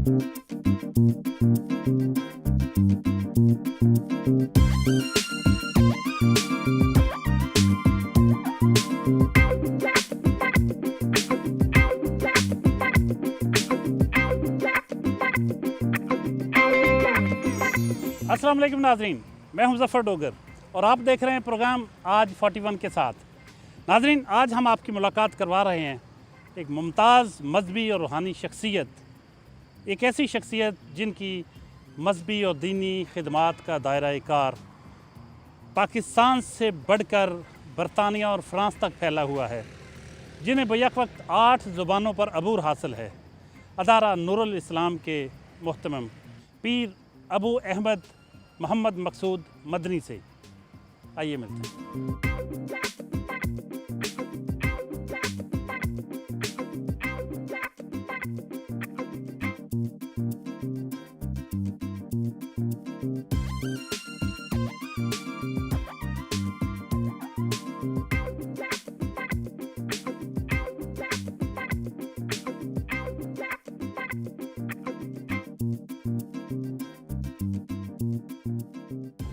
अस्सलाम वालेकुम नाज़रीन, मैं हूं ज़फ़र डोगर और आप देख रहे हैं प्रोग्राम आज 41 के साथ। नाज़रीन, आज हम आपकी मुलाकात करवा रहे हैं एक मुमताज़ मजहबी और रूहानी शख्सियत, एक ऐसी शख्सियत जिनकी मजहबी और दीनी खिदमात का दायरा कार पाकिस्तान से बढ़कर बरतानिया और फ़्रांस तक फैला हुआ है, जिन्हें बैक वक्त 8 ज़ुबानों पर अबूर हासिल है। अदारा नूरुल इस्लाम के मुहतरम पीर अबू अहमद मोहम्मद मकसूद मदनी से आइए मिलते हैं।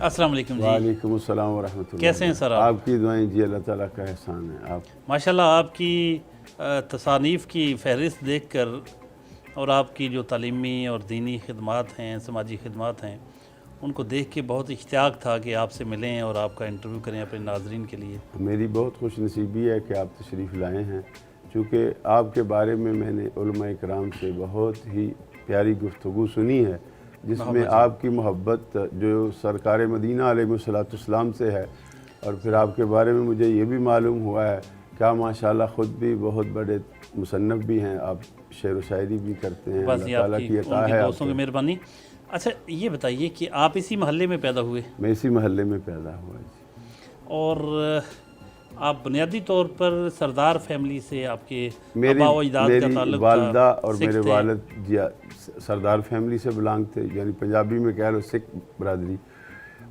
अस्सलाम वालेकुम जी। वालेकुम अस्सलाम व रहमतुल्लाह। कैसे हैं सर आप? आपकी दुआएं जी अल्लाह ताला का एहसान है। आप माशाल्लाह आपकी तसानीफ़ की फ़हरिस्त देखकर और आपकी जो तालीमी और दीनी खिदमात हैं, समाजी खिदमात हैं, उनको देख के बहुत इश्तियाक था कि आपसे मिलें और आपका इंटरव्यू करें अपने नाज़रीन के लिए। मेरी बहुत खुश नसीबी है कि आप तशरीफ़ लाए हैं, चूँकि आपके बारे में मैंने उलमा इकराम से बहुत ही प्यारी गुफ्तगू सुनी है, जिसमें आपकी मोहब्बत जो सरकार मदीना अलैहिस्सलाम से है। और फिर आपके बारे में मुझे ये भी मालूम हुआ है कि आप माशाल्लाह ख़ुद भी बहुत बड़े मुसन्नफ़ भी हैं, आप शेर व शायरी भी करते हैं। बस अल्लाह ताला की अता है, दोस्तों की मेहरबानी। अच्छा ये बताइए कि आप इसी महल्ले में पैदा हुए? मैं इसी महल्ले में पैदा हुआ जी। और आप बुनियादी तौर पर सरदार फैमिली से आपके मेरी आबा व अजदाद का ताल्लुक था? वालदा और सिख मेरे थे? वालिद जी सरदार फैमिली से बिलोंग थे, यानी पंजाबी में कह लो सिख बरादरी।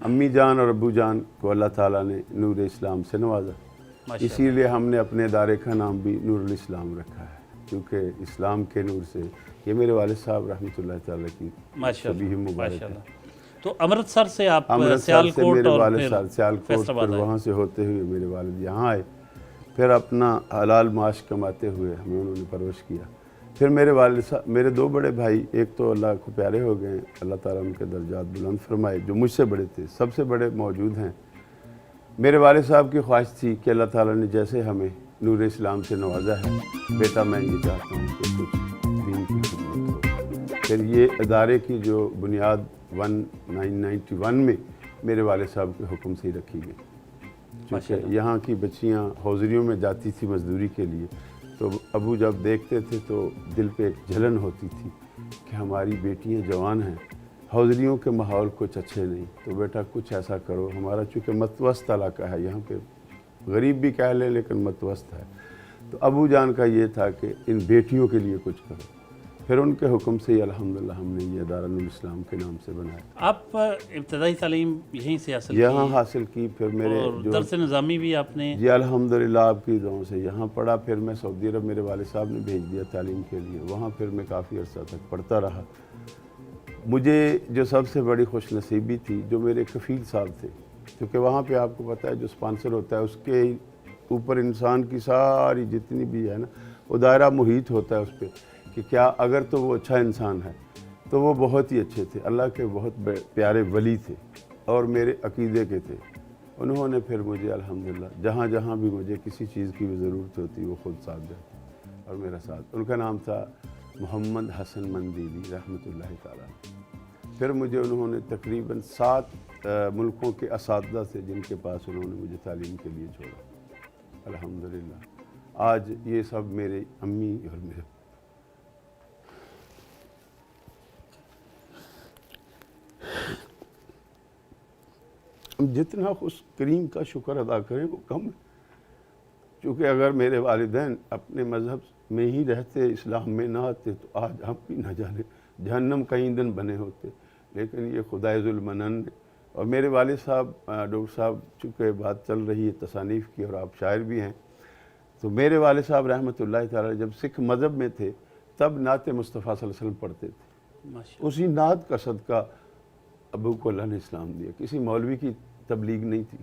अम्मी जान और अब्बू जान को अल्लाह ताला ने नूर इस्लाम से नवाजा, इसीलिए हमने अपने इदारे का नाम भी नूरुल इस्लाम रखा है, क्योंकि इस्लाम के नूर से। ये मेरे वालिद साहब रहमतुल्लाह ताला की सभी मुबारक है। तो अमृतसर से आप अमृतसर से मेरे और वालिद फिर सियालकोट, फिर वहाँ से होते हुए मेरे वालिद यहाँ आए, फिर अपना हलाल माश कमाते हुए हमें उन्होंने परवरिश किया। फिर मेरे वालिद साहब, मेरे 2 बड़े भाई, एक तो अल्लाह को प्यारे हो गए, अल्लाह ताला उनके दर्जात बुलंद फरमाए, जो मुझसे बड़े थे, सबसे बड़े मौजूद हैं। मेरे वालिद साहब की ख्वाहिश थी कि अल्लाह ताला ने जैसे हमें नूर इस्लाम से नवाजा है, बेटा मैं ये चाहता हूँ कि कुछ दीन की खिदमत हो। फिर ये इदारे की जो बुनियाद 1991 में मेरे वालिद साहब के हुक्म से ही रखी गई, क्योंकि यहाँ की बच्चियाँ हौजरियों में जाती थी मजदूरी के लिए, तो अबू जब देखते थे तो दिल पे एक जलन होती थी कि हमारी बेटियाँ जवान हैं, हौजरियों के माहौल कुछ अच्छे नहीं, तो बेटा कुछ ऐसा करो। हमारा चूँकि मतवस्त इलाका है, यहाँ पे गरीब भी कह लें लेकिन मतवस्त है, तो अबू जान का ये था कि इन बेटियों के लिए कुछ करो। फिर उनके हुक्म से ही अल्हम्दुलिल्लाह हमने ये अदारा नूरुल इस्लाम के नाम से बनाया। आप इब्तदाई तालीम यहीं से हासिल की? यहाँ हासिल की। फिर मेरे जो दर्स निज़ामी भी आपने? जी अल्हम्दुलिल्लाह आपकी दुआओं से यहाँ पढ़ा। फिर मैं सऊदी अरब, मेरे वालिद साहब ने भेज दिया तालीम के लिए, वहाँ फिर मैं काफ़ी अर्सा तक पढ़ता रहा। मुझे जो सबसे बड़ी खुश नसीबी थी, जो मेरे कफ़ील साहब थे, क्योंकि वहाँ पे आपको पता है जो स्पॉन्सर होता है उसके ऊपर इंसान की सारी जितनी भी है ना, वो दायरा मुहीत होता है उस पर, कि क्या अगर तो वो अच्छा इंसान है तो वो बहुत ही अच्छे थे, अल्लाह के बहुत प्यारे वली थे और मेरे अकीदे के थे। उन्होंने फिर मुझे अल्हम्दुलिल्लाह जहाँ जहाँ भी मुझे किसी चीज़ की भी ज़रूरत होती वो ख़ुद साथ देते और मेरा साथ। उनका नाम था मोहम्मद हसन मंदीली रहमतुल्लाह ताला। फिर मुझे उन्होंने तकरीबन 7 मुल्कों के असातिज़ा से, जिनके पास उन्होंने मुझे तालीम के लिए छोड़ा। अल्हम्दुलिल्लाह आज ये सब मेरे अम्मी और मेरे जितना उस करीम का शुक्र अदा करें वो कम है, क्योंकि अगर मेरे वालिदैन अपने मज़हब में ही रहते, इस्लाम में ना आते, तो आज हम भी ना जाने जहन्नम का ईंधन बने होते। लेकिन ये खुदाए ज़ुल मनन ने, और मेरे वालिद साहब डॉक्टर साहब, चूँकि बात चल रही है तसानीफ़ की और आप शायर भी हैं, तो मेरे वालिद साहब रहमतुल्लाह तआला जब सिख मज़हब में थे तब नाते मुस्तफ़ा सल्लल्लाहु अलैहि वसल्लम पढ़ते थे। माशाअल्लाह। उसी नात का सदका अबू को अल्लाह ने इस्लाम दिया। किसी मौलवी की तबलीग नहीं थी,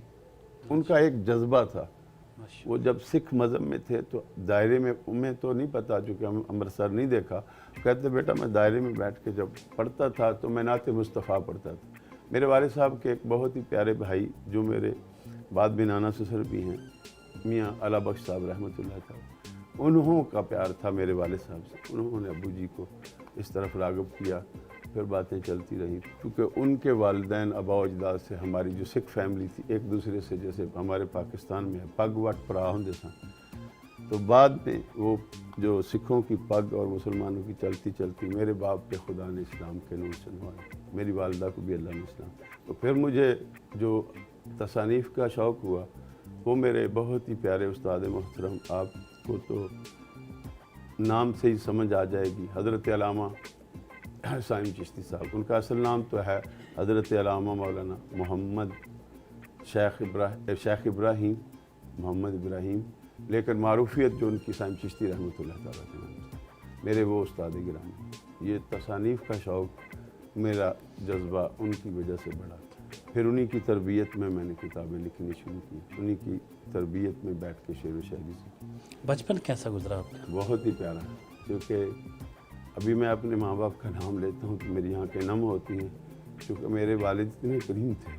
उनका एक जज्बा था। माशाअल्लाह। वो जब सिख मज़हब में थे तो दायरे में, उन्हें तो नहीं पता चूँकि हम अमृतसर नहीं देखा, कहते बेटा मैं दायरे में बैठ के जब पढ़ता था तो मैं नाते मुस्तफ़ा पढ़ता था। मेरे वालिद साहब के एक बहुत ही प्यारे भाई जो मेरे बाद में नाना ससुर भी हैं, मियाँ अला बख्श साहब रहमतुल्लाह साहब, उन्हों का प्यार था मेरे वालिद साहब से। उन्होंने अबू जी को इस तरफ राग़िब किया, फिर बातें चलती रहीं। क्योंकि उनके वालिदैन आबा अजदाद से हमारी जो सिख फैमिली थी एक दूसरे से, जैसे हमारे पाकिस्तान में है पग वट परा होंदे सन, तो बाद में वो जो सिखों की पग और मुसलमानों की चलती चलती मेरे बाप पे खुदा ने इस्लाम के नूर से नवाजा, मेरी वालदा को भी अल्लाह ने इस्लाम। तो फिर मुझे जो तसानीफ़ का शौक़ हुआ वो मेरे बहुत ही प्यारे उस्ताद मोहतरम, आपको तो नाम से ही समझ आ जाएगी, हज़रत अल्लामा साइम चिश्ती साहब। उनका असल नाम तो है हज़रत अल्लामा मौलाना मोहम्मद शेख इब्राहीम मोहम्मद इब्राहीम, लेकिन मारूफियत जो उनकी साइम चिश्ती रहमतुल्लाह तआला के नाम से। मेरे वो उस्ताद गिरामी। ये तसानीफ़ का शौक़ मेरा जज्बा उनकी वजह से बढ़ा। फिर उन्हीं की तरबियत में मैंने किताबें लिखनी शुरू की, उन्हीं की तरबियत में बैठ के शेर व शायरी सीखी। बचपन कैसा गुजरा आपका? बहुत ही प्यारा, क्योंकि अभी मैं अपने माँ बाप का नाम लेता हूँ तो मेरी आँखें नम होती हैं, क्योंकि मेरे वालिद इतने करीम थे।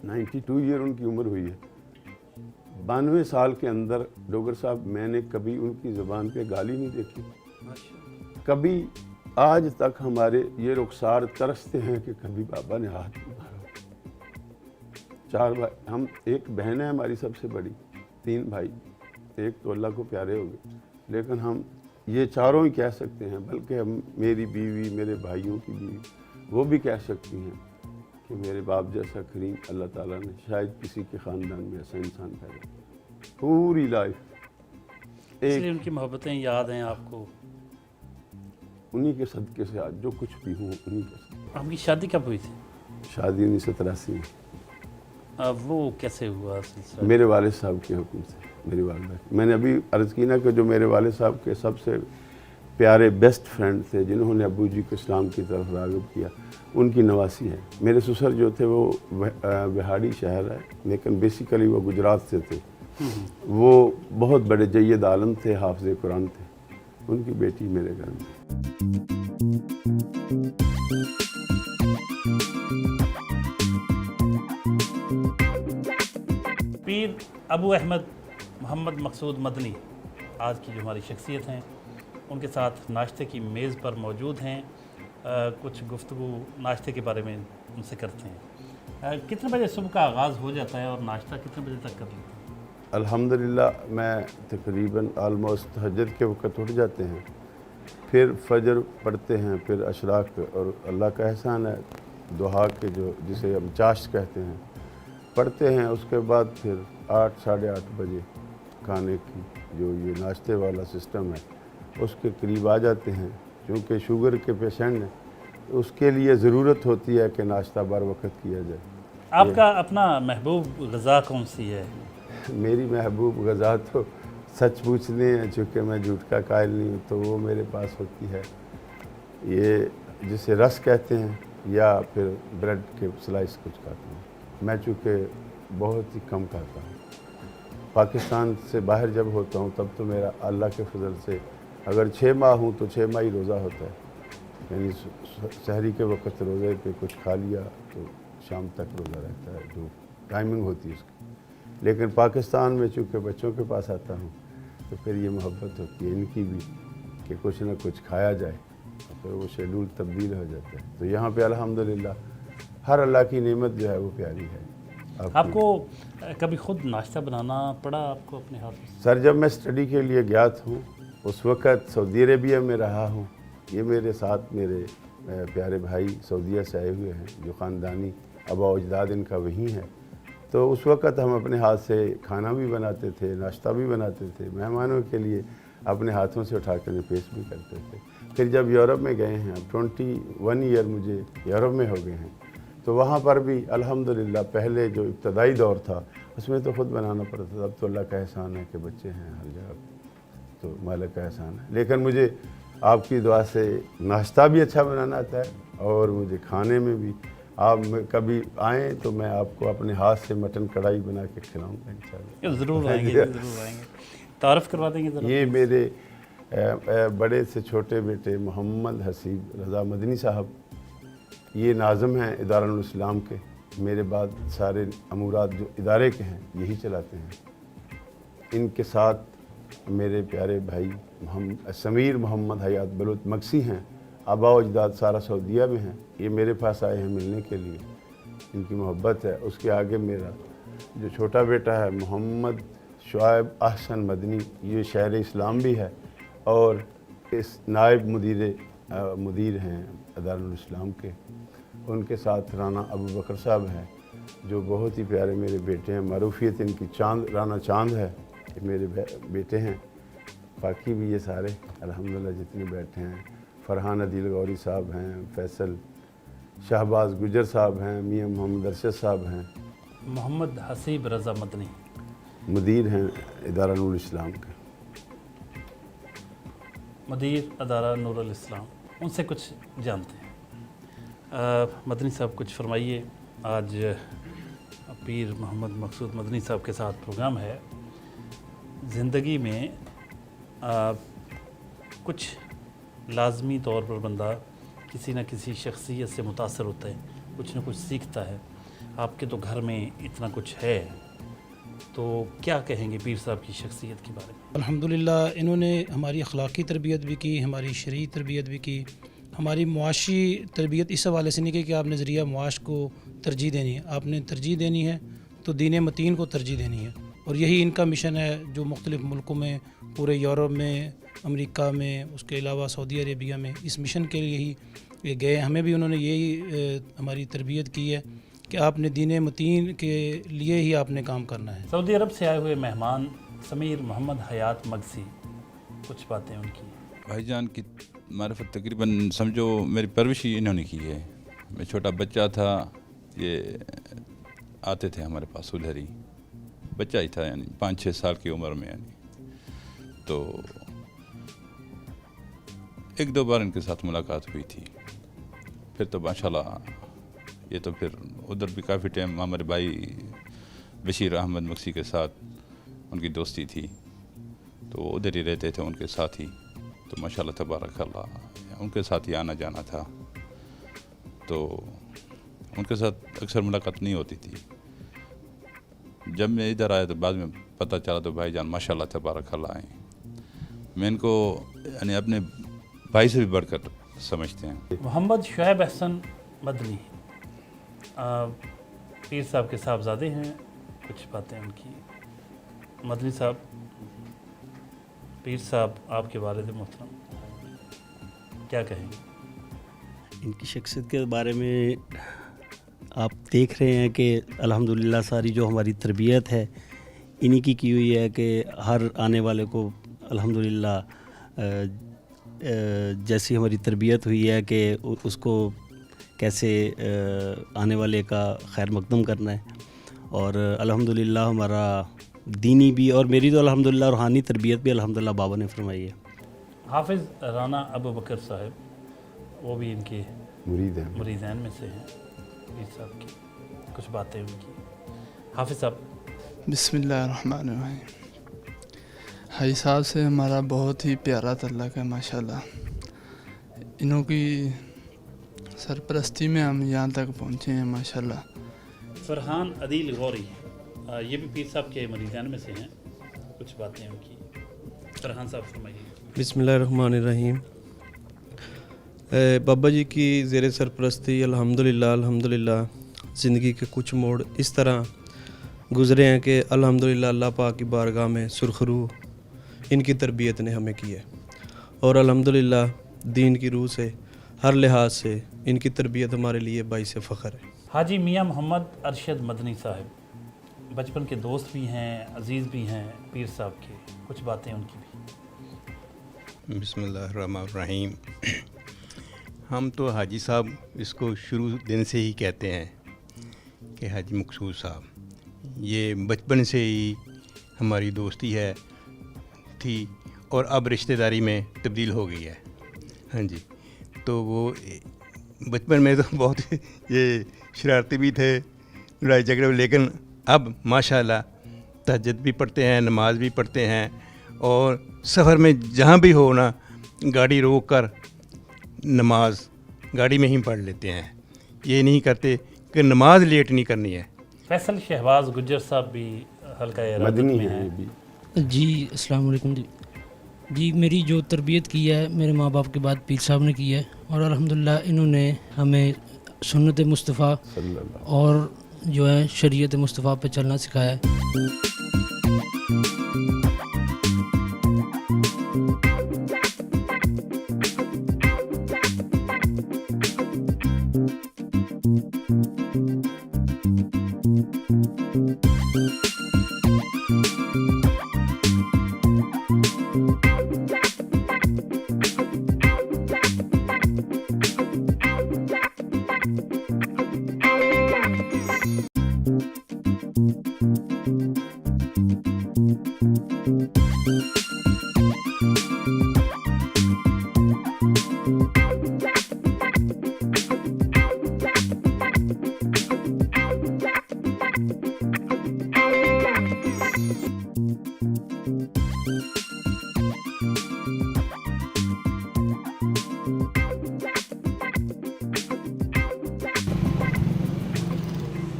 92 ईयर उनकी उम्र हुई है। 92 साल के अंदर डोगर साहब मैंने कभी उनकी ज़बान पे गाली नहीं देखी। कभी आज तक हमारे ये रुखसार तरसते हैं कि कभी बाबा ने हाथ नहीं मारा। 4 भाई हम, एक बहन है हमारी सबसे बड़ी, 3 भाई, एक तो अल्लाह को प्यारे हो गए, लेकिन हम ये चारों ही कह सकते हैं, बल्कि हम, मेरी बीवी, मेरे भाइयों की बीवी, वो भी कह सकती हैं कि मेरे बाप जैसा करीम अल्लाह ताला ने शायद किसी के ख़ानदान में ऐसा इंसान पैदा किया। पूरी लाइफ इसलिए उनकी मोहब्बतें याद हैं आपको? उन्हीं के सदक़े से आज जो कुछ भी हूँ उन्हीं के सदक़े। आपकी शादी कब हुई थी? शादी 1983 में। वो कैसे हुआ सिलसिला? मेरे वालिद साहब के हुक्म से, मेरी वालिदा। मैंने अभी अर्ज़ की ना कि जो मेरे वालिद साहब के सबसे प्यारे बेस्ट फ्रेंड थे, जिन्होंने अबू जी को इस्लाम की तरफ राग़िब किया, उनकी नवासी है। मेरे ससुर जो थे वो बिहाड़ी शहर है, लेकिन बेसिकली वो गुजरात से थे। वो बहुत बड़े जय्यद आलम थे, हाफ़िज़ कुरान थे। उनकी बेटी मेरे घर में। पीर अबू अहमद मोहम्मद मकसूद मदनी आज की जो हमारी शख्सियत हैं, उनके साथ नाश्ते की मेज़ पर मौजूद हैं। कुछ गुफ्तगू नाश्ते के बारे में उनसे करते हैं। कितने बजे सुबह का आगाज़ हो जाता है और नाश्ता कितने बजे तक कर लेते हैं? अल्हम्दुलिल्लाह मैं तकरीबन आलमोस्ट तहज्जुद के वक़्त उठ जाते हैं, फिर फजर पढ़ते हैं, फिर अशराक, और अल्लाह का एहसान है दुआ के जो जिसे हम चाश्त कहते हैं पढ़ते हैं। उसके बाद फिर 8 साढ़े 8 बजे खाने की जो ये नाश्ते वाला सिस्टम है उसके करीब आ जाते हैं। क्योंकि शुगर के पेशेंट हैं, उसके लिए ज़रूरत होती है कि नाश्ता बर वक़्त किया जाए। आपका अपना महबूब ग़ज़ा कौन सी है? मेरी महबूब ग़ज़ा तो सच पूछने हैं, चूँकि मैं झूठ का कायल नहीं हूँ, तो वो मेरे पास होती है ये जिसे रस कहते हैं, या फिर ब्रेड के स्लाइस कुछ खाते हैं। मैं चूँकि बहुत ही कम खाता हूँ। पाकिस्तान से बाहर जब होता हूँ तब तो मेरा अल्लाह के फजल से अगर 6 माह हूँ तो 6 माह ही रोज़ा होता है, यानी सहरी के वक़्त रोज़े पे कुछ खा लिया तो शाम तक रोज़ा रहता है, जो टाइमिंग होती है उसकी। लेकिन पाकिस्तान में चूँकि बच्चों के पास आता हूँ तो फिर ये मोहब्बत होती है इनकी भी कि कुछ ना कुछ खाया जाए, तो फिर वो शेड्यूल तब्दील हो जाता है। तो यहाँ पे अल्हम्दुलिल्लाह हर अल्लाह की नेमत जो है वो प्यारी है। आपको कभी खुद नाश्ता बनाना पड़ा आपको अपने हाथ में? सर जब मैं स्टडी के लिए गया था उस वक़्त सऊदी अरेबिया में रहा हूँ। ये मेरे साथ मेरे प्यारे भाई सऊदीया से आए हुए हैं जो ख़ानदानी आबा अजदाद इनका वहीं है। तो उस वक़्त हम अपने हाथ से खाना भी बनाते थे, नाश्ता भी बनाते थे, मेहमानों के लिए अपने हाथों से उठा कर पेश भी करते थे। फिर जब यूरोप में गए हैं, अब 21 ईयर मुझे यूरोप में हो गए हैं, तो वहाँ पर भी अल्हम्दुलिल्लाह पहले जो इब्तदाई दौर था उसमें तो ख़ुद बनाना पड़ता था। अब तो अल्लाह का एहसान है कि बच्चे हैं हर जगह, तो मालिक का एहसान है। लेकिन मुझे آپ کی دعا سے ناشتہ بھی اچھا بنانا آتا ہے اور مجھے کھانے میں بھی. آپ کبھی آئیں تو میں آپ کو اپنے ہاتھ سے مٹن کڑھائی بنا کے کھلاؤں گا انشاءاللہ. ضرور آئیں گے، ضرور آئیں گے. تعارف کروا دیں گے ذرا. یہ میرے بڑے سے چھوٹے بیٹے محمد حسیب رضا مدنی صاحب، یہ ناظم ہیں ادارہ نور الاسلام کے. میرے بعد سارے امورات جو ادارے کے ہیں یہی چلاتے ہیں. ان کے ساتھ میرے پیارے بھائی سمیر محمد حیات بلوچ مکسی ہیں. آبا و اجداد سارا سعودیہ میں ہیں. یہ میرے پاس آئے ہیں ملنے کے لیے، ان کی محبت ہے. اس کے آگے میرا جو چھوٹا بیٹا ہے محمد شعیب احسن مدنی، یہ شہر اسلام بھی ہے اور اس نائب مدیر ہیں ادارہ نور الاسلام کے. ان کے ساتھ رانا ابو بکر صاحب ہیں جو بہت ہی پیارے میرے بیٹے ہیں. معروفیت ان کی رانا چاند ہے، یہ میرے بیٹے ہیں. باقی بھی یہ سارے الحمدللہ جتنے بیٹھے ہیں، فرحان عدیل غوری صاحب ہیں، فیصل شہباز گجر صاحب ہیں، میاں محمد ارشد صاحب ہیں. محمد حسیب رضا مدنی مدیر ہیں ادارہ نور الاسلام کے. مدیر ادارہ نور الاسلام، ان سے کچھ جانتے ہیں. مدنی صاحب کچھ فرمائیے. آج پیر محمد مقصود مدنی صاحب کے ساتھ پروگرام ہے. زندگی میں کچھ لازمی طور پر بندہ کسی نہ کسی شخصیت سے متاثر ہوتا ہے، کچھ نہ کچھ سیکھتا ہے. آپ کے تو گھر میں اتنا کچھ ہے، تو کیا کہیں گے پیر صاحب کی شخصیت کے بارے میں؟ الحمدللہ انہوں نے ہماری اخلاقی تربیت بھی کی، ہماری شرعی تربیت بھی کی. ہماری معاشی تربیت اس حوالے سے نہیں کہ آپ نے ذریعہ معاش کو ترجیح دینی ہے. آپ نے ترجیح دینی ہے تو دین متین کو ترجیح دینی ہے، اور یہی ان کا مشن ہے جو مختلف ملکوں میں، پورے یورپ میں، امریکہ میں، اس کے علاوہ سعودی عربیہ میں اس مشن کے لیے ہی گئے. ہمیں بھی انہوں نے یہی ہماری تربیت کی ہے کہ آپ نے دین متین کے لیے ہی آپ نے کام کرنا ہے. سعودی عرب سے آئے ہوئے مہمان سمیر محمد حیات مگسی، کچھ باتیں ان کی. بھائی جان کی معرفت تقریباً سمجھو میری پرورش ہی انہوں نے کی ہے. میں چھوٹا بچہ تھا، یہ آتے تھے ہمارے پاس ادھر ہی، بچہ ہی تھا، یعنی 5-6 سال کی عمر میں. یعنی تو 1-2 بار ان کے ساتھ ملاقات ہوئی تھی. پھر تو ماشاءاللہ یہ تو پھر ادھر بھی کافی ٹائم ہمارے بھائی بشیر احمد مکسی کے ساتھ ان کی دوستی تھی، تو وہ ادھر ہی رہتے تھے ان کے ساتھ ہی. تو ماشاءاللہ تبارک اللہ ان کے ساتھ ہی آنا جانا تھا. تو ان کے ساتھ اکثر ملاقات نہیں ہوتی تھی. جب میں ادھر آیا تو بعد میں پتہ چلا تو بھائی جان ماشاءاللہ تبارک اللہ آئے. میں ان کو یعنی اپنے بھائی سے بھی بڑھ کر سمجھتے ہیں. محمد شعیب احسن مدنی پیر صاحب کے صاحبزادے ہیں، کچھ باتیں ان کی. مدنی صاحب، پیر صاحب آپ کے والد محترم کیا کہیں گے؟ ان کی شخصیت کے بارے میں آپ دیکھ رہے ہیں کہ الحمدللہ ساری جو ہماری تربیت ہے انہی کی ہوئی ہے کہ ہر آنے والے کو الحمدللہ جیسی ہماری تربیت ہوئی ہے کہ اس کو کیسے آنے والے کا خیر مقدم کرنا ہے. اور الحمدللہ ہمارا دینی بھی اور میری تو الحمدللہ روحانی تربیت بھی الحمدللہ بابا نے فرمائی ہے. حافظ رانا ابو بکر صاحب، وہ بھی ان کے مریدین میں سے ہیں. پیر صاحب کی کچھ باتیں ان کی. حافظ صاحب. بسم اللہ الرحمن الرحیم. حاجی صاحب سے ہمارا بہت ہی پیارا تعلق ہے ماشاءاللہ. انہوں کی سرپرستی میں ہم یہاں تک پہنچے ہیں ماشاءاللہ. فرحان عدیل غوری، یہ بھی پیر صاحب کے مریدان میں سے ہیں، کچھ باتیں ان کی. فرحان صاحب فرمائیے. بسم اللہ الرحمن الرحیم. بابا جی کی زیر سرپرستی الحمدللہ زندگی کے کچھ موڑ اس طرح گزرے ہیں کہ الحمدللہ اللہ پاک کی بارگاہ میں سرخرو ان کی تربیت نے ہمیں کی ہے، اور الحمدللہ دین کی روح سے ہر لحاظ سے ان کی تربیت ہمارے لیے باعث فخر ہے. حاجی میاں محمد ارشد مدنی صاحب بچپن کے دوست بھی ہیں، عزیز بھی ہیں پیر صاحب کے، کچھ باتیں ان کی بھی. بسم اللہ الرحمن الرحیم. ہم تو حاجی صاحب اس کو شروع دن سے ہی کہتے ہیں کہ حاجی مقصود صاحب. یہ بچپن سے ہی ہماری دوستی تھی اور اب رشتہ داری میں تبدیل ہو گئی ہے. हाँ जी, तो वो बचपन में तो बहुत ये शरारती भी थे, लड़ाई झगड़े, लेकिन अब माशाल्लाह तहज्जुद भी पढ़ते हैं, नमाज भी पढ़ते हैं, और सफ़र में जहाँ भी हो ना गाड़ी रोक कर नमाज गाड़ी में ही पढ़ लेते हैं। ये नहीं करते कि नमाज लेट नहीं करनी है। फैसल शहबाज गुज्जर साहब भी हल्का इरादत मदनी में है ये हैं। भी। जी अस्सलाम वालेकुम जी, मेरी जो तरबियत की है मेरे माँ बाप के बाद पीर साहब ने की है, और अल्हम्दुलिल्लाह इन्होंने हमें सुन्नत मुस्तफ़ा सल्लल्लाहु और जो है शरीयत मुस्तफ़ा पे चलना सिखाया है।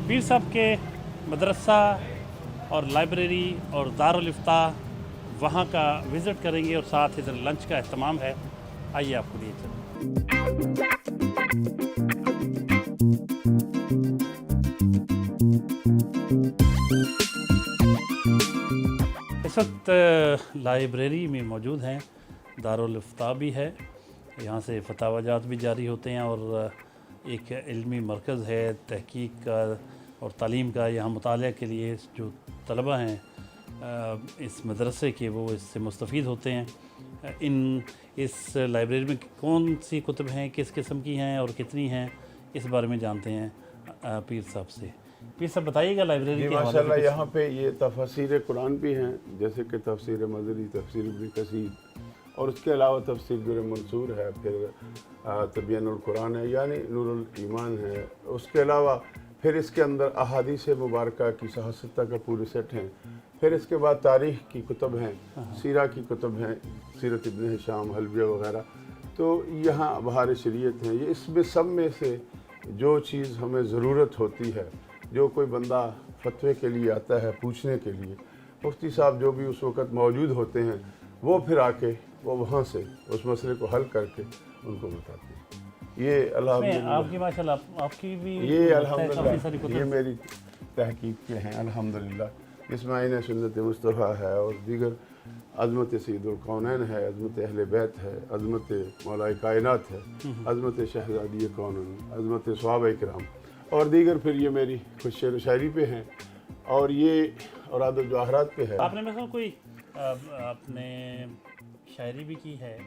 पीर साहब के मदरसा और लाइब्रेरी और दारुल इफ्ता वहाँ का विज़िट करेंगे, और साथ इधर लंच का अहतमाम है। आइए आपको लिए चलें। इस वक्त लाइब्रेरी में मौजूद हैं, दारुल इफ्ता भी है, यहाँ से फतावाजात भी जारी होते हैं, और एक इल्मी मरकज़ है तहकीक का और तालीम का। यहाँ मुताले के लिए जो तलबा हैं इस मदरसे के, वो इससे मुस्तफ़ीद होते हैं। इस लाइब्रेरी में कौन सी कुतुब हैं, किस किस्म की हैं और कितनी हैं, इस बारे में जानते हैं पीर साहब से। पीर साहब बताइएगा लाइब्रेरी के हवाले से माशाल्लाह कुछ। यहाँ पे ये तफसीर कुरान भी हैं, जैसे कि तफसीर मज़री, तफसीर इब्न कसीर, और उसके अलावा तफसीर दुर मंसूर है, फिर तबयीनुल कुरान है, यानी नूरुल ईमान है। उसके अलावा फिर इसके अंदर अहादीस मुबारका की सहासता का पूरे सेट हैं। फिर इसके बाद तारीख़ की कुतुब हैं, सीरा की कुतुब हैं, सीरत इब्न हिशाम, हलबिया वगैरह। तो यहाँ बहार शरीयत हैं। ये इसमें सब में से जो चीज़ हमें ज़रूरत होती है, जो कोई बंदा फतवे के लिए आता है पूछने के लिए, मुफ्ती साहब जो भी उस वक़्त मौजूद होते हैं, वो फिर आके वो वहाँ से उस मसले को हल करके उनको बताते हैं। ये अल्हम्दुलिल्लाह आपकी माशाल्लाह आपकी भी ये काफ़ी सारी अल्हम्दुलिल्लाह कुतुब। ये मेरी तहकीक के हैं अल्हम्दुलिल्लाह। इसमें आईन सुन्नत मुस्तफ़ा है, और दीगर अज़मत सैयदुल कौनैन है, अज़मत अहले बैत है, अज़मत मौलाए कायनात है, अज़मत शहज़ादी कौनन, अज़मत सहाबा इकराम, और दीगर फिर ये मेरी कुछ शेर व शायरी पे हैं, और ये औराद व जवाहरात पे है। आपने मतलब कोई आपने शायरी भी की है?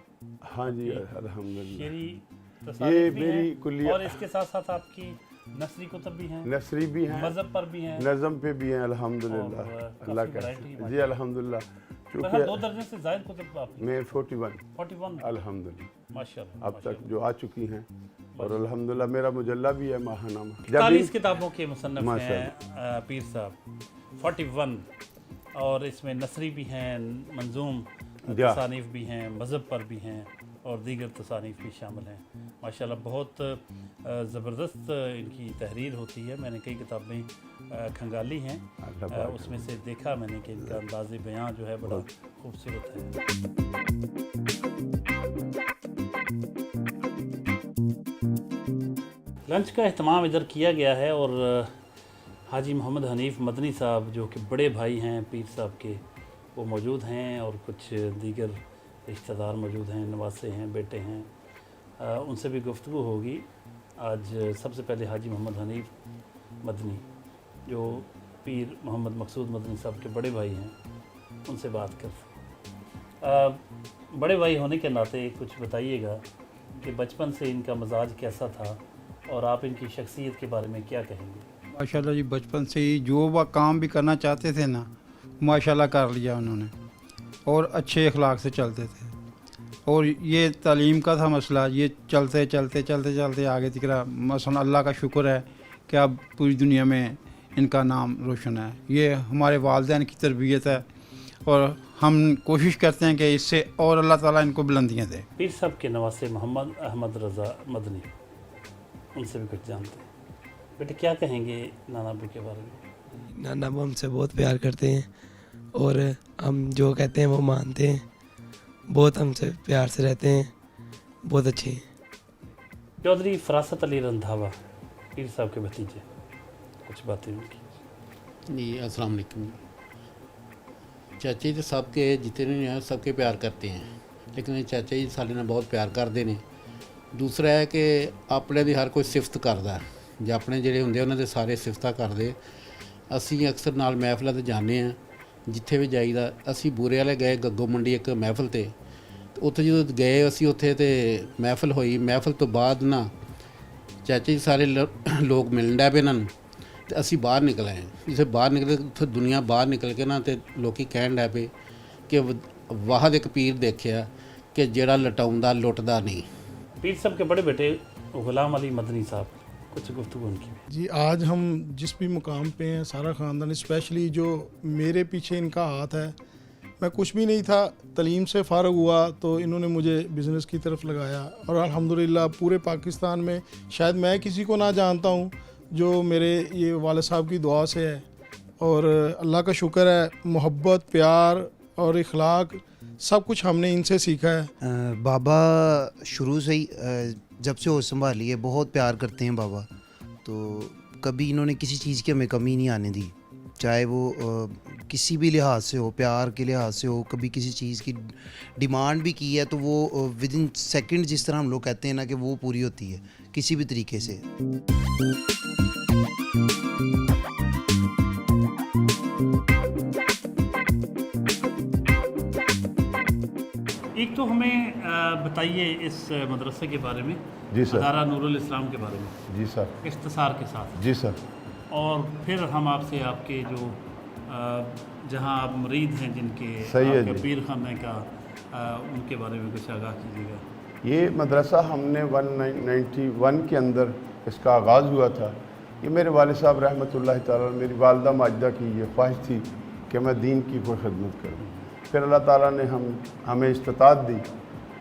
हाँ जी अल्हम्दुलिल्लाह। शेरी ये तसानीफ भी मेरी हैं, कुल्लिया- और इसके साथ साथ आपकी नसरी कुतुब भी हैं, नसरी भी हैं, मज़हब पर भी हैं। नज़म पे भी हैं अल्हम्दुलिल्लाह। और अल्लाह काफ़ी का वैरायटी है जी अल्हम्दुलिल्लाह। मतलब 2 चूँकि दर्जन से ज़ायद कुतुब आपकी। मैं 41 41 अल्हम्दुलिल्लाह माशाल्लाह अब तक जो आ चुकी हैं, और अल्हम्दुलिल्लाह मेरा मुजल्ला भी है माहनामा। 40 किताबों के मुसन्नफ़ माशाल्लाह। हैं पीर साहब 41, और इसमें नसरी भी हैं, मंजूम या। तसानीफ भी हैं, मज़हब पर भी हैं, और दीगर तसानीफ भी शामिल हैं। माशाल्लाह बहुत ज़बरदस्त इनकी तहरीर होती है। मैंने कई किताबें खंगाली हैं, अल्लाह पाक उसमें से देखा मैंने कि इनका अंदाज़ बयां जो है बड़ा खूबसूरत है। लंच का अहतमाम इधर किया गया है, और हाजी मोहम्मद हनीफ़ मदनी साहब जो कि बड़े भाई हैं पीर साहब के, वो मौजूद हैं, और कुछ दीगर रिश्तेदार मौजूद हैं, नवासे हैं, बेटे हैं। उनसे भी गुफ्तगू होगी। आज सबसे पहले हाजी मोहम्मद हनीफ़ मदनी जो पीर मोहम्मद मकसूद मदनी साहब के बड़े भाई हैं, उनसे बात करते। बड़े भाई होने के नाते कुछ बताइएगा कि बचपन से इनका मजाज कैसा था, और आप इनकी शख्सियत के बारे में क्या कहेंगे? माशाल्लाह जी, बचपन से ही जो वह काम भी करना चाहते थे ना, माशाल्लाह कर लिया उन्होंने, और अच्छे अखलाक से चलते थे। और ये तालीम का था मसला, ये चलते चलते चलते चलते आगे तक रहा। मसलन अल्लाह का शुक्र है कि अब पूरी दुनिया में इनका नाम रोशन है। ये हमारे वालिदैन की तरबियत है और हम कोशिश करते हैं कि इससे और अल्लाह ताला इनको बुलंदियाँ दे। पीर साहब के नवासे मोहम्मद अहमद रज़ा मदनी, उनसे भी कुछ जानते हैं। बेटे क्या कहेंगे नाना अबू के बारे में? नाना अबू हमसे बहुत प्यार करते हैं और हम जो कहते हैं वो मानते हैं, बहुत हमसे प्यार से रहते हैं, बहुत अच्छे हैं। चौधरी फरासत अली रंधावा, पीर साहब के भतीजे, कुछ बातें उनकी। जी अस्सलाम वालेकुम। चाचा जी सब के जितने भी हैं सबके प्यार करते हैं, लेकिन चाचा जी साढ़े नाल बहुत प्यार करते हैं। दूसरा है कि अपने दी हर कोई सिफत करता, जे अपने ਜਿਹੜੇ ਹੁੰਦੇ ਉਹਨਾਂ ਦੇ ਸਾਰੇ ਸਿਫਤਾਂ ਕਰਦੇ। ਅਸੀਂ ਅਕਸਰ ਨਾਲ ਮਹਿਫਲਾਂ ਤੇ ਜਾਂਦੇ ਹਾਂ, ਜਿੱਥੇ ਵੀ ਜਾਈਦਾ। ਅਸੀਂ ਬੂਰੇ ਵਾਲੇ ਗਏ ਗੱਗੋ ਮੰਡੀ ਇੱਕ ਮਹਿਫਲ ਤੇ ਉੱਥੇ ਜਦੋਂ ਗਏ ਅਸੀਂ ਉੱਥੇ ਤੇ ਮਹਿਫਲ ਹੋਈ। ਮਹਿਫਲ ਤੋਂ ਬਾਅਦ ਨਾ ਚਾਚਾ ਜੀ ਸਾਰੇ ਲੋਕ ਮਿਲਣ ਡੈ ਪਏ ਇਹਨਾਂ ਨੂੰ ਤੇ ਅਸੀਂ ਬਾਹਰ ਨਿਕਲ ਆਏ। ਜਿੱਥੇ ਬਾਹਰ ਨਿਕਲੇ ਉੱਥੇ ਦੁਨੀਆ ਬਾਹਰ ਨਿਕਲ ਕੇ ਨਾ ਤੇ ਲੋਕੀ ਕਹਿਣ ਡੈ ਪਏ ਕਿ ਵਾਹਦ ਇੱਕ ਪੀਰ ਦੇਖਿਆ ਕਿ ਜਿਹੜਾ ਲਟਾਉਂਦਾ ਲੁੱਟਦਾ ਨਹੀਂ। पीर साहब के बड़े बेटे गुलाम अली मदनी साहब, कुछ गुफ्तगू उनकी। जी आज हम जिस भी मुकाम पे हैं सारा ख़ानदान, स्पेशली जो मेरे पीछे इनका हाथ है, मैं कुछ भी नहीं था, तलीम से फ़ारग हुआ तो इन्होंने मुझे बिज़नेस की तरफ लगाया और अल्हम्दुलिल्लाह पूरे पाकिस्तान में शायद मैं किसी को ना जानता हूँ जो मेरे ये वालिद साहब की दुआ से है। और अल्लाह का शुक्र है, मोहब्बत, प्यार और इखलाक सब कुछ हमने इनसे सीखा है। बाबा शुरू से ही जब से होश संभाली है बहुत प्यार करते हैं बाबा, तो कभी इन्होंने किसी चीज़ की हमें कमी नहीं आने दी, चाहे वो किसी भी लिहाज से हो, प्यार के लिहाज से हो। कभी किसी चीज़ की डिमांड भी की है तो वो विद इन सेकेंड, जिस तरह हम लोग कहते हैं ना, कि वो पूरी होती है किसी भी तरीके से। एक तो हमें बताइए इस मदरसे के बारे में। जी सर। अदारा नूरुल इस्लाम के बारे में। जी सर। इख्तिसार के साथ। जी सर। और फिर हम आपसे आपके जो जहां आप मुरीद हैं जिनके सही है आपके जी। पीर खाने का उनके बारे में कुछ आगाह कीजिएगा। ये मदरसा हमने 1991 के अंदर इसका आगाज़ हुआ था। ये मेरे वालिद साहब रहमतुल्लाह ताला, मेरी वालदा माजिदा की ये ख्वाहिश थी कि मैं दीन की कोई खिदमत करूँ। फिर अल्लाह ताला ने हमें इस्तिताअत दी,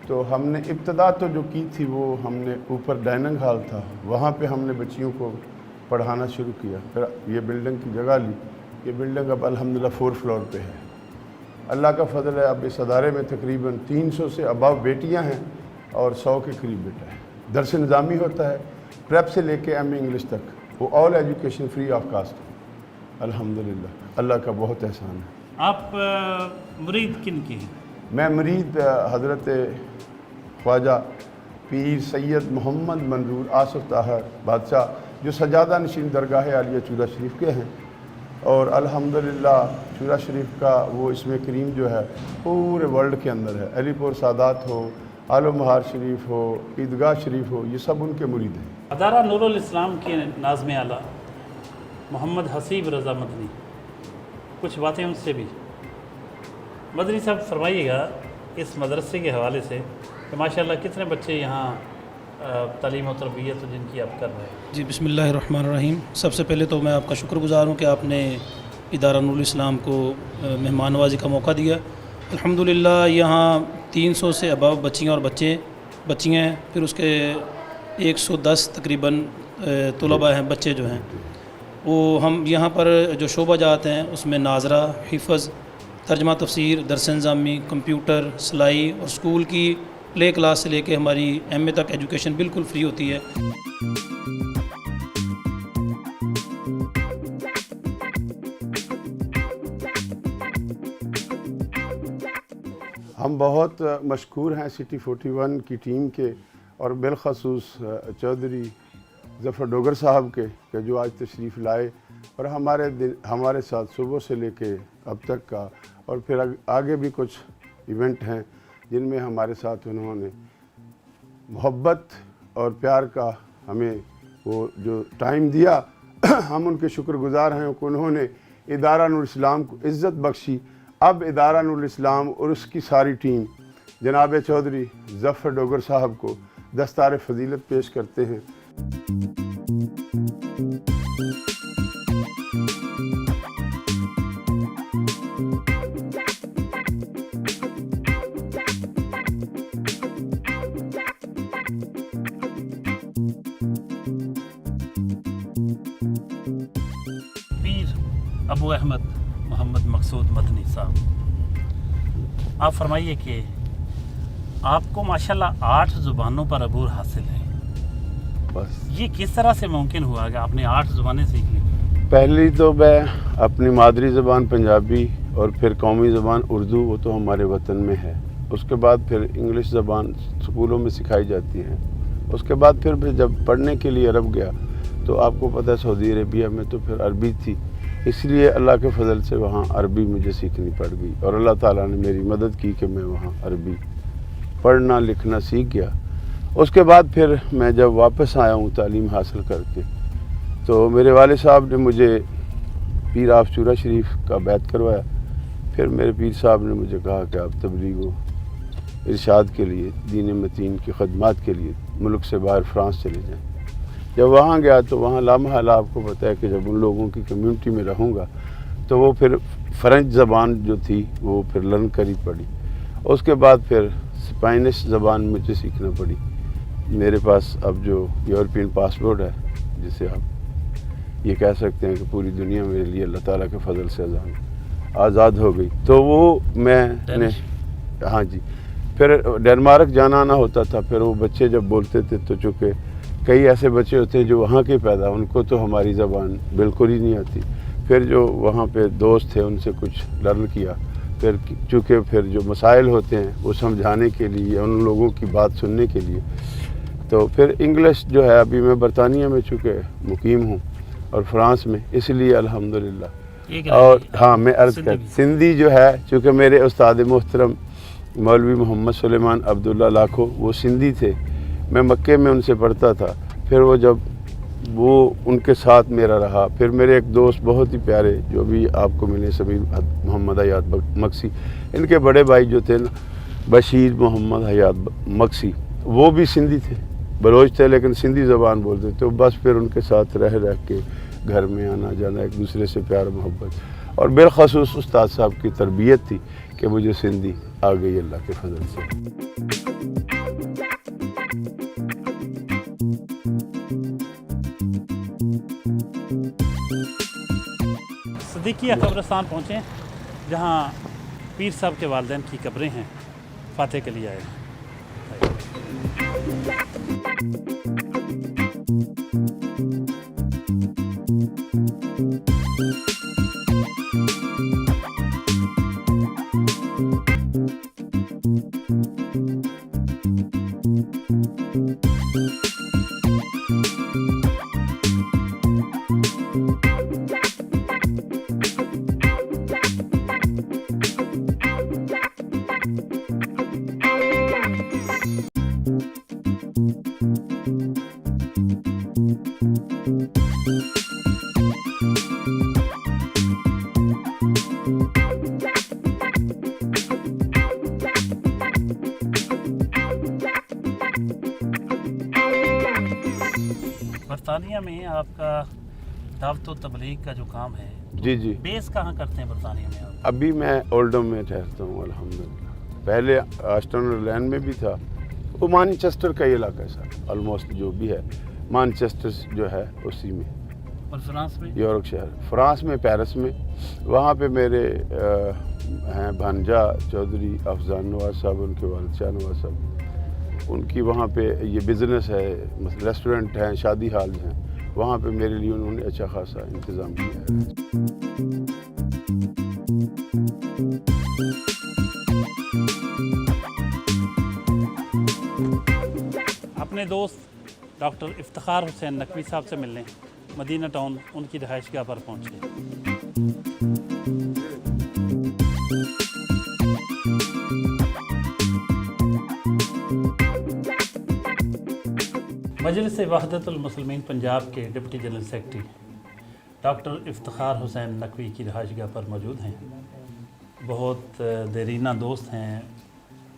तो हमने इब्तदा तो जो की थी वो हमने ऊपर डाइनिंग हॉल था, वहाँ पे हमने बच्चियों को पढ़ाना शुरू किया। फिर ये बिल्डिंग की जगह ली। ये बिल्डिंग अब अल्हम्दुलिल्लाह 4 फ्लोर पे है। अल्लाह का फ़ज़ल है, अब इस अदारे में तकरीबन 300 से अबव बेटियाँ हैं और 100 के करीब बेटा है। दर्स निज़ामी होता है, प्रेप से लेके MA इंग्लिश तक, वो all education free of cost. अल्हम्दुलिल्लाह अल्लाह का बहुत एहसान है। आप मुरीद किन की हैं? मैं मुरीद हज़रत ख्वाजा पीर सैयद मोहम्मद मंजूर आसफ ताहर बादशाह, जो सजादा नशीन दरगाह आलिया चूरा शरीफ के हैं। और अल्हम्दुलिल्लाह चूरा शरीफ का वो इसमें करीम जो है पूरे वर्ल्ड के अंदर है। अलीपुर सादात हो, आलो महार शरीफ हो, ईदगाह शरीफ हो, ये सब उनके मुरीद हैं। अदारा नूरुल इस्लाम के नाज़िम आला मोहम्मद हसीब रज़ा मदनी, कुछ बातें उनसे भी। मदनी साहब फरमाइएगा इस मदरसे के हवाले से कि माशाल्लाह कितने बच्चे यहाँ तालीम और तरबियत जिनकी आप कर रहे हैं। जी बिस्मिल्लाहिर्रहमानिर्रहीम। सबसे पहले तो मैं आपका शुक्रगुज़ार हूँ कि आपने इदारा नूरुल इस्लाम को मेहमान नवाजी का मौका दिया। अल्हम्दुलिल्लाह यहाँ 300 से अबव बच्चियाँ और बच्चियाँ हैं। फिर उसके 110 तकरीबन तलबा हैं, बच्चे जो हैं वो हम यहाँ पर जो शोबा जाते हैं उसमें नाजरा, हिफ़्ज़, तर्जमा तफसीर, दर्स निज़ामी, कंप्यूटर, सिलाई और स्कूल की प्ले क्लास से लेके हमारी MA तक एजुकेशन बिल्कुल फ्री होती है। हम बहुत मशकूर हैं सिटी 41 की टीम के और बिलखसूस चौधरी ज़फ़र डोगर साहब के जो आज तशरीफ़ लाए और हमारे साथ सुबह से लेके अब तक का, और फिर आगे भी कुछ इवेंट हैं जिनमें हमारे साथ उन्होंने मोहब्बत और प्यार का हमें वो जो टाइम दिया, हम उनके शुक्रगुज़ार हैं कि उन्होंने इदारा नूरुल इस्लाम को इज़्ज़त बख्शी। अब इदारा नूरुल इस्लाम और उसकी सारी टीम जनाब चौधरी ज़फ़र डोगर साहब को दस्तार फजीलत पेश करते हैं। पीर अबू अहमद मोहम्मद मकसूद मदनी साहब, आप फरमाइए कि आपको माशाल्लाह 8 ज़ुबानों पर अबूर हासिल है, बस ये किस तरह से मुमकिन हुआ कि आपने 8 ज़ुबानें सीख ली? पहली तो मैं अपनी मादरी ज़बान पंजाबी और फिर कौमी ज़बान उर्दू, वो तो हमारे वतन में है। उसके बाद फिर इंग्लिश ज़बान स्कूलों में सिखाई जाती है। उसके बाद फिर जब पढ़ने के लिए अरब गया तो आपको पता है सऊदी अरेबिया में तो फिर अरबी थी, इसलिए अल्लाह के फजल से वहाँ अरबी मुझे सीखनी पड़ गई और अल्लाह ताला ने मेरी मदद की कि मैं वहाँ अरबी पढ़ना लिखना सीख गया। उसके बाद फिर मैं जब वापस आया हूँ तालीम हासिल करके, तो मेरे वाले साहब ने मुझे पीर आफचूरा शरीफ का बैत करवाया। फिर मेरे पीर साहब ने मुझे कहा कि आप तबलीग व इरशाद के लिए, दीन मतीन की खदमात के लिए मुल्क से बाहर फ्रांस चले जाएँ। जब वहाँ गया तो वहाँ लामहला आपको पता है कि जब उन लोगों की कम्युनिटी में रहूँगा तो वो फिर फ़्रेंच ज़बान जो थी वो फिर लर्न करी पड़ी। उसके बाद फिर स्पेनिश ज़बान मुझे सीखना पड़ी। मेरे पास अब जो यूरोपियन पासपोर्ट है, जिसे आप ये कह सकते हैं कि पूरी दुनिया मेरे लिए अल्लाह ताला के फजल से आज़ाद हो गई, तो वो मैंने, हाँ जी, फिर डेनमार्क जाना आना होता था। फिर वो बच्चे जब बोलते थे तो चूँकि कई ऐसे बच्चे होते हैं जो वहाँ के पैदा, उनको तो हमारी ज़बान बिल्कुल ही नहीं आती। फिर जो वहाँ पे दोस्त थे उनसे कुछ लर्न किया। फिर चूँकि फिर जो मसाइल होते हैं वो समझाने के लिए, उन लोगों की बात सुनने के लिए, तो फिर इंग्लिश जो है, अभी मैं बरतानिया में चूँकि मुकीम हूँ और फ्रांस में, इसलिए अल्हम्दुलिल्लाह। और हाँ, मैं अर्ज़ कर सिंधी जो है, चूँकि मेरे उस्ताद मोहतरम मौलवी मोहम्मद सुलेमान अब्दुल्ला लाखो वो सिंधी थे, मैं मक्के में उनसे पढ़ता था। फिर वो जब वो उनके साथ मेरा रहा, फिर मेरे एक दोस्त बहुत ही प्यारे जो भी आपको मिले, समीर मोहम्मद हयात मक्सी, इनके बड़े भाई जो थे ना, बशीर मोहम्मद हयात मक्सी, वो भी सिंधी थे, बलोच थे लेकिन सिंधी ज़बान बोलते थे। तो बस फिर उनके साथ रह के घर में आना जाना, एक दूसरे से प्यार मोहब्बत, और बिलखसूस उस्ताद साहब की तरबियत थी कि मुझे सिंधी आ गई अल्लाह के फजल से। सदीकिया कब्रिस्तान पहुँचे जहाँ पीर साहब के वालिदैन की कब्रें हैं, फातह के लिए आए हैं। बरतानिया में आपका दावत व तबलीग का जो काम है, तो जी जी, बेस कहाँ करते हैं बरतानिया में आप? अभी मैं ओल्डम में ठहरता हूँ अल्हम्दुलिल्लाह। पहले आस्टन लैंड में भी था, वो मानचेस्टर का इलाका है सर, ऑलमोस्ट जो भी है मानचेस्टर जो है उसी में। और फ्रांस में? यॉर्क शहर, फ्रांस में, पेरिस में। वहाँ पे मेरे हैं भांजा चौधरी अफजान नवाज साहब, उनके वालिद शाह नवाज साहब, उनकी वहाँ पे ये बिज़नेस है, रेस्टोरेंट हैं, शादी हाल हैं, वहाँ पे मेरे लिए उन्होंने अच्छा खासा इंतज़ाम किया है। अपने दोस्त डॉक्टर इफ्तिखार हुसैन नकवी साहब से मिलने मदीना टाउन उनकी रिहाइशगाह पर पहुँचे। मजलिस वहदतुल मुस्लिमीन पंजाब के deputy general secretary doctor Iftikhar Hussain Naqvi की रिहाइशगाह पर मौजूद हैं। बहुत देरीना दोस्त हैं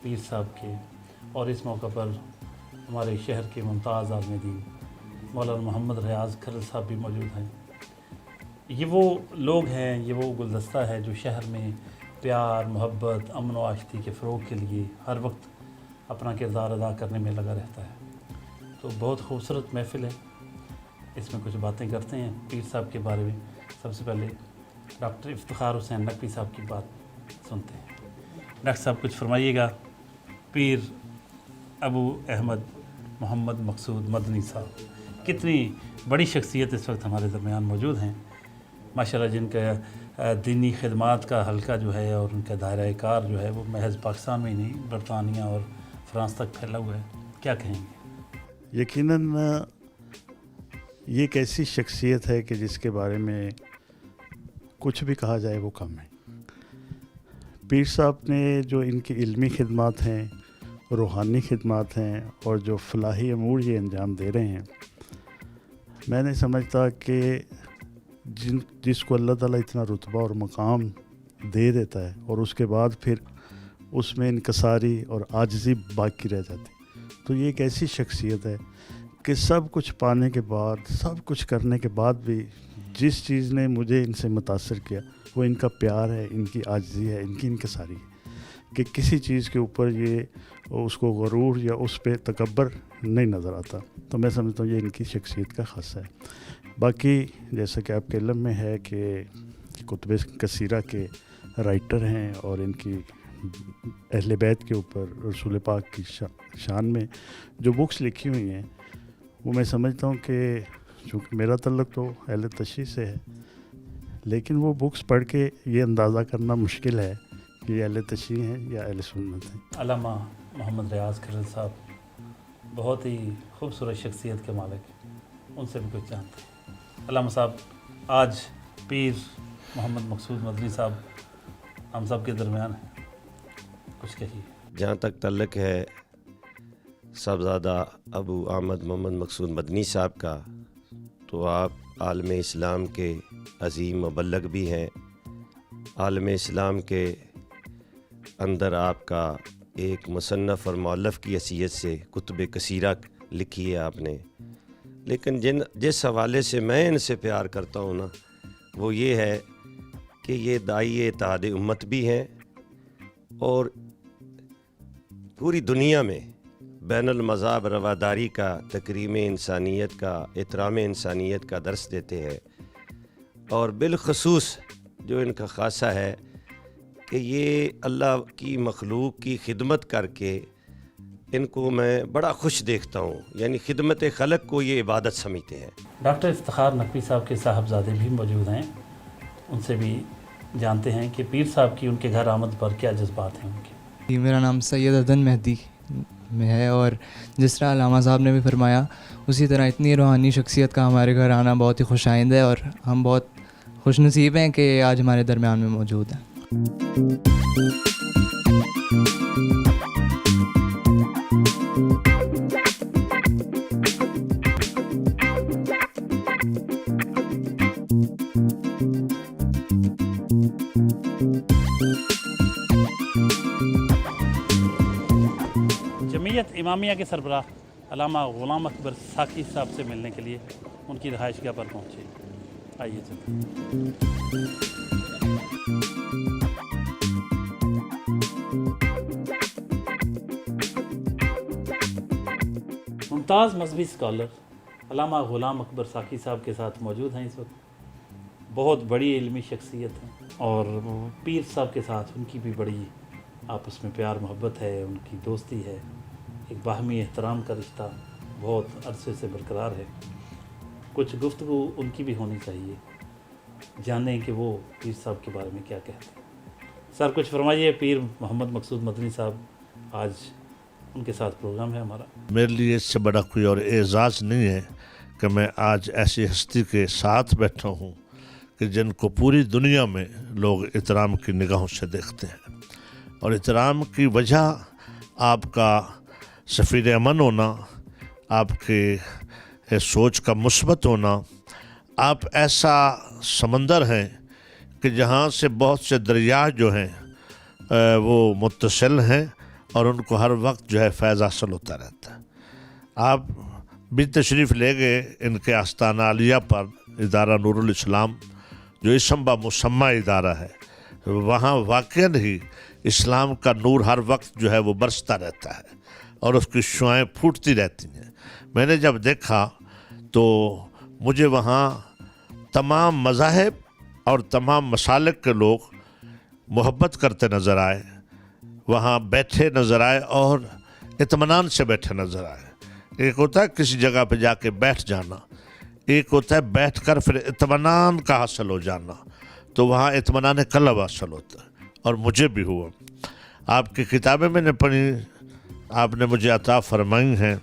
پیر صاحب کے، اور اس موقع پر ہمارے شہر کے ممتاز عالم دین مولانا محمد ریاض کھرل صاحب بھی موجود ہیں۔ یہ وہ لوگ ہیں، یہ وہ گلدستہ ہے جو شہر میں پیار، محبت، امن و آشتی کے فروغ کے لیے ہر وقت اپنا کردار ادا کرنے میں لگا رہتا ہے۔ تو بہت خوبصورت محفل ہے، اس میں کچھ باتیں کرتے ہیں پیر صاحب کے بارے میں۔ سب سے پہلے ڈاکٹر افتخار حسین نقوی صاحب کی بات سنتے ہیں۔ ڈاکٹر صاحب کچھ فرمائیے گا، پیر ابو احمد محمد مقصود مدنی صاحب، کتنی بڑی شخصیت اس وقت ہمارے درمیان موجود ہیں ماشاءاللہ، جن کا دینی خدمات کا حلقہ جو ہے اور ان کا دائرہ کار جو ہے وہ محض پاکستان میں ہی نہیں، برطانیہ اور فرانس تک پھیلا ہوا ہے، کیا کہیں گے؟ یقیناً یہ ایک ایسی شخصیت ہے کہ جس کے بارے میں کچھ بھی کہا جائے وہ کم ہے۔ پیر صاحب نے جو ان کی علمی خدمات ہیں، روحانی خدمات ہیں، اور جو فلاحی امور یہ انجام دے رہے ہیں، میں نہیں سمجھتا کہ جس کو اللہ تعالیٰ اتنا رتبہ اور مقام دے دیتا ہے اور اس کے بعد پھر اس میں انکساری اور عاجزی باقی رہ جاتی، تو یہ ایک ایسی شخصیت ہے کہ سب کچھ پانے کے بعد، سب کچھ کرنے کے بعد بھی جس چیز نے مجھے ان سے متاثر کیا وہ ان کا پیار ہے، ان کی عاجزی ہے، ان کی انکساری ہے، کہ کسی چیز کے اوپر یہ اس کو غرور یا اس پہ تکبر نہیں نظر آتا۔ تو میں سمجھتا ہوں یہ ان کی شخصیت کا خاصہ ہے۔ باقی جیسا کہ آپ کے علم میں ہے کہ کتب کثیرہ کے رائٹر ہیں، اور ان کی اہل بیت کے اوپر رسول پاک کی شان میں جو بکس لکھی ہوئی ہیں، وہ میں سمجھتا ہوں کہ چونکہ میرا تعلق تو اہل تشیع سے ہے، لیکن وہ بکس پڑھ کے یہ اندازہ کرنا مشکل ہے کہ یہ اہل تشیع ہیں یا اہل سنت ہیں۔ علامہ محمد ریاض کھرل صاحب بہت ہی خوبصورت شخصیت کے مالک ہیں، ان سے بھی کچھ جانتے ہیں۔ علامہ صاحب، آج پیر محمد مقصود مدنی صاحب ہم سب کے درمیان ہیں، کچھ کہیے۔ جہاں تک تعلق ہے صاحبزادہ ابو احمد محمد مقصود مدنی صاحب کا، تو آپ عالم اسلام کے عظیم مبلغ بھی ہیں۔ عالم اسلام کے اندر آپ کا ایک مصنف اور مؤلف کی حیثیت سے کتب کثیرہ لکھی ہے آپ نے، لیکن جس حوالے سے میں ان سے پیار کرتا ہوں نا، وہ یہ ہے کہ یہ داعی اتحاد امت بھی ہیں، اور پوری دنیا میں بین المذاہب رواداری کا، تکریم انسانیت کا، احترام انسانیت کا درس دیتے ہیں، اور بالخصوص جو ان کا خاصہ ہے کہ یہ اللہ کی مخلوق کی خدمت کر کے ان کو میں بڑا خوش دیکھتا ہوں، یعنی خدمت خلق کو یہ عبادت سمجھتے ہیں۔ ڈاکٹر افتخار نقوی صاحب کے صاحبزادے بھی موجود ہیں، ان سے بھی جانتے ہیں کہ پیر صاحب کی ان کے گھر آمد پر کیا جذبات ہیں ان کے۔ میرا نام سید عدن مہدی میں ہے، اور جس طرح علامہ صاحب نے بھی فرمایا اسی طرح اتنی روحانی شخصیت کا ہمارے گھر آنا بہت ہی خوش آئند ہے، اور ہم بہت خوش نصیب ہیں کہ آج ہمارے درمیان میں موجود ہیں۔ جمعیت امامیہ کے سربراہ علامہ غلام اکبر ساقی صاحب سے ملنے کے لیے ان کی رہائش گاہ پر پہنچے، آئیے چلتے۔ ممتاز مذہبی اسکالر علامہ غلام اکبر ساقی صاحب کے ساتھ موجود ہیں اس وقت، بہت بڑی علمی شخصیت ہے، اور پیر صاحب کے ساتھ ان کی بھی بڑی آپس میں پیار محبت ہے، ان کی دوستی ہے، ایک باہمی احترام کا رشتہ بہت عرصے سے برقرار ہے۔ کچھ گفتگو ان کی بھی ہونی چاہیے، جانیں کہ وہ پیر صاحب کے بارے میں کیا کہتے ہیں۔ سر کچھ فرمائیے، پیر محمد مقصود مدنی صاحب، آج ان کے ساتھ پروگرام ہے ہمارا۔ میرے لیے اس سے بڑا کوئی اور اعزاز نہیں ہے کہ میں آج ایسی ہستی کے ساتھ بیٹھا ہوں کہ جن کو پوری دنیا میں لوگ احترام کی نگاہوں سے دیکھتے ہیں، اور احترام کی وجہ آپ کا سفیر امن ہونا، آپ کے سوچ کا مثبت ہونا، آپ ایسا سمندر ہیں کہ جہاں سے بہت سے دریا جو ہیں وہ متصل ہیں، और उनको हर वक्त जो है फैज़ हासिल होता रहता है। आप भी तशरीफ़ ले गए इनके आस्ताना आलिया पर, इदारा नूरुल इस्लाम जो इसम ब मुसम्मा इदारा है, वहाँ वाक़ई ही इस्लाम का नूर हर वक्त जो है वो बरसता रहता है और उसकी शुआएँ फूटती रहती हैं। मैंने जब देखा तो मुझे वहाँ तमाम मज़ाहिब और तमाम मसालिक के लोग मोहब्बत करते नज़र आए, वहाँ बैठे नज़र आए और इत्मीनान से बैठे नज़र आए। एक होता है किसी जगह पे जाके बैठ जाना, एक होता है बैठ कर फिर इत्मीनान का हासिल हो जाना, तो वहाँ इत्मीनान क़ल्ब हासिल होता है और मुझे भी हुआ। आपकी किताबें मैंने पढ़ी, आपने मुझे अता फरमाई हैं।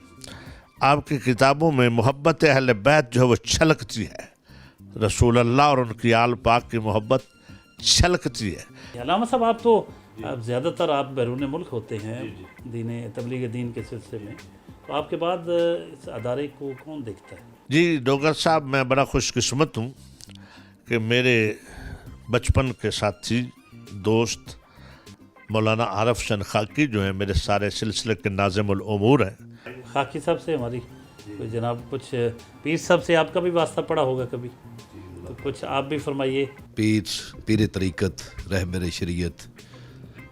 आपकी किताबों में मोहब्बत अहले बैत जो है वो छलकती है, रसूल अल्लाह और उनकी आल पाक की मोहब्बत छलकती है। अलामा साहब, आप तो ज़्यादातर आप बैरून मुल्क होते हैं तबलीग दीन के सिलसिले में, तो आपके बाद इस अदारे को कौन देखता है? जी डोगर साहब, मैं बड़ा खुशकिस्मत हूँ कि मेरे बचपन के साथी दोस्त मौलाना आरफ चंद खाकी जो हैं मेरे सारे सिलसिले के नाज़िमुल उमूर हैं। खाकी साहब से हमारी कोई जनाब कुछ पीर साहब से आपका भी वास्ता पड़ा होगा कभी, तो कुछ आप भी फरमाइए। पीर तरीक़त, रहबर शरीयत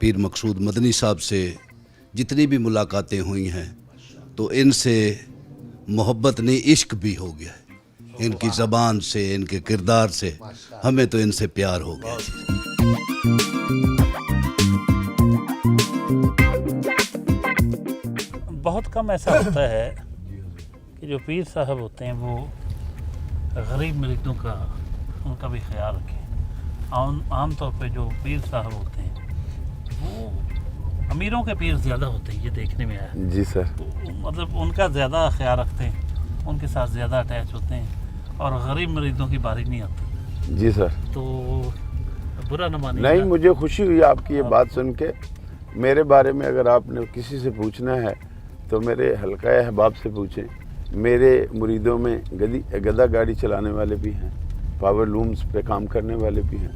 पीर मकसूद मदनी साहब से जितनी भी मुलाकातें हुई हैं तो इनसे मोहब्बत नहीं इश्क भी हो गया है। इनकी ज़बान से, इनके किरदार से हमें तो इनसे प्यार हो गया। बहुत कम ऐसा होता है कि जो पीर साहब होते हैं वो गरीब मरीजों का उनका भी ख्याल रखें। आम तौर पे जो पीर साहब होते हैं वो अमीरों के पीर ज़्यादा होते हैं, ये देखने में आया। जी सर। मतलब उनका ज़्यादा ख्याल रखते हैं, उनके साथ ज़्यादा अटैच होते हैं और गरीब मरीजों की बारी नहीं आती। जी सर। तो बुरा न मानिए। नहीं, मुझे खुशी हुई आपकी ये बात सुन के। मेरे बारे में अगर आपने किसी से पूछना है तो मेरे हल्का अहबाब से पूछें। मेरे मुरीदों में गदा गाड़ी चलाने वाले भी हैं, पावर लूम्स पे काम करने वाले भी हैं,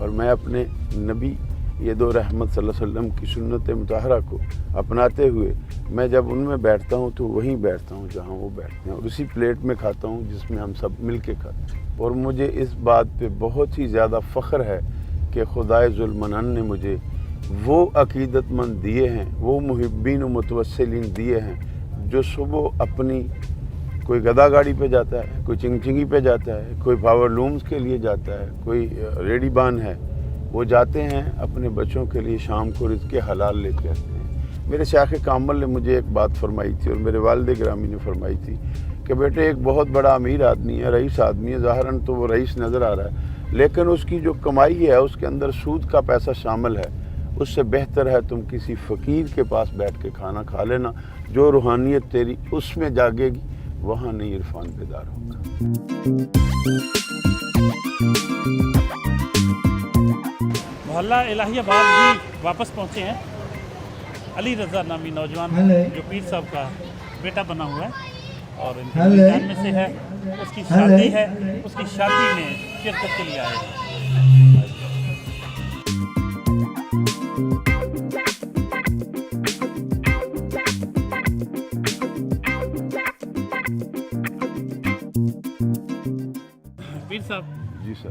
और मैं अपने नबी ये दो रहमत सल्लल्लाहु अलैहि वसल्लम की सुन्नत मुतहरा को अपनाते हुए मैं जब उनमें बैठता हूँ तो वहीं बैठता हूँ जहाँ वो बैठते हैं, और उसी प्लेट में खाता हूँ जिसमें हम सब मिल के खाते हैं। और मुझे इस बात पे बहुत ही ज़्यादा फ़ख्र है कि खुदाए ज़ुल्मनान ने मुझे वो अक़ीदतमंद दिए हैं, वो मुहिब्बीन व मुतवस्सिलीन दिए हैं जो सुबह अपनी कोई गदा गाड़ी पे जाता है, कोई चिंगचिंगी पे जाता है, कोई पावर लूम्स के लिए जाता है, कोई रेडीबान है, वो जाते हैं अपने बच्चों के लिए शाम को रिज़्क़ हलाल लेके आते हैं। मेरे शाख कामल ने मुझे एक बात फरमाई थी और मेरे वालिद गिरामी ने फरमाई थी कि बेटे एक बहुत बड़ा अमीर आदमी है, रईस आदमी है, ज़ाहिरन तो वो रईस नज़र आ रहा है, लेकिन उसकी जो कमाई है उसके अंदर सूद का पैसा शामिल है। उससे बेहतर है तुम किसी फ़कीर के पास बैठ के खाना खा लेना, जो रूहानियत तेरी उसमें जागेगी, वहाँ नहीं इरफान बेदार होगा। मोहल्ला इलाहियाबाद भी वापस पहुँचे हैं। अली रज़ा नामी नौजवान जो पीर साहब का बेटा बना हुआ है और इनके खानदान में से है, उसकी शादी है, उसकी शादी में शिरकत के लिए आए हैं। पीर साहब जी सर,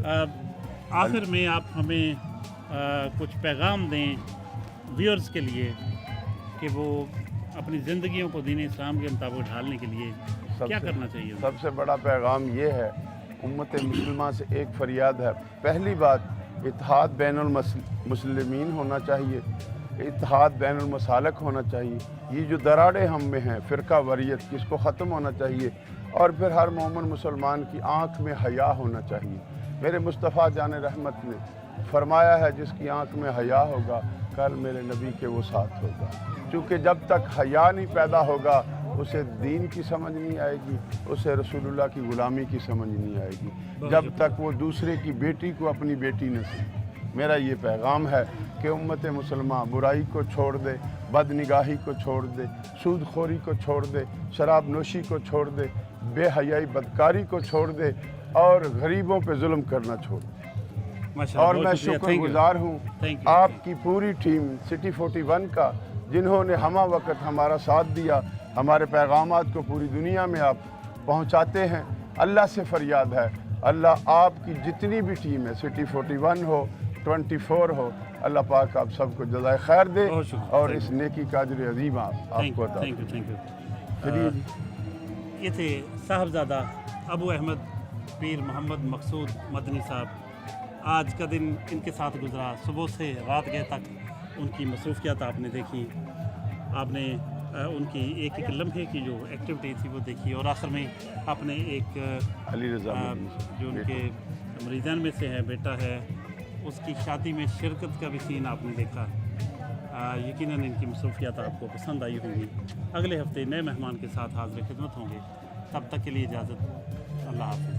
आखिर में आप हमें कुछ पैगाम दें व्यूअर्स के लिए कि वो अपनी ज़िंदगियों को दीन इस्लाम के मुताबिक ढालने के लिए क्या करना चाहिए? सबसे बड़ा पैगाम ये है, उम्मत मुसलमान से एक फरियाद है। पहली बात, इत्तेहाद बैनुल मुस्लिमीन होना चाहिए, इत्तेहाद बैनुल मसालिक होना चाहिए। ये जो दरारें हम में हैं, फ़िरका वरीयत, इसको ख़त्म होना चाहिए। और फिर हर मोमिन मुसलमान की आँख में हया होना चाहिए। मेरे मुस्तफ़ा जान रहमत ने फरमाया है, जिसकी आँख में हया होगा कल मेरे नबी के वो साथ होगा। क्योंकि जब तक हया नहीं पैदा होगा उसे दीन की समझ नहीं आएगी, उसे रसूलुल्लाह की ग़ुलामी की समझ नहीं आएगी, जब तक वो दूसरे की बेटी को अपनी बेटी न समझे। मेरा ये पैगाम है कि उम्मत मुसलमान बुराई को छोड़ दे, बदनिगाही को छोड़ दे, सूदखोरी को छोड़ दे, शराब नोशी को छोड़ दे, बेहयाई बदकारी को छोड़ दे और गरीबों पे जुल्म करना छोड़ दे। और मैं शुक्रगुजार हूँ आपकी पूरी टीम सिटी 41 का, जिन्होंने हमा वक्त हमारा साथ दिया, हमारे पैगामात को पूरी दुनिया में आप पहुंचाते हैं। अल्लाह से फरियाद है, अल्लाह आपकी जितनी भी टीम है, सिटी 41 हो, 24 हो, अल्लाह पाक आप सबको जज़ाए खैर दे और इस नेकी का अजर अज़ीम आपको अता थैंक यू चलिए जी। ये थे साहबजादा अबू अहमद पीर मोहम्मद मकसूद मदनी साहब। आज का दिन इनके साथ गुजरा, सुबह से रात गए तक उनकी मसरूफियात आपने देखी, आपने उनकी एक एक लम्हे की जो एक्टिविटी थी वो देखी, और आखिर में आपने एक अली रज़ा जो उनके मरीज़ान में से है बेटा है, उसकी शादी में शिरकत का भी सीन आपने देखा। यकीनन इनकी मसरूफियात आपको पसंद आई होंगी। अगले हफ्ते नए मेहमान के साथ हाज़िर खिदमत होंगे, तब तक के लिए इजाज़त, अल्लाह हाफ़िज़।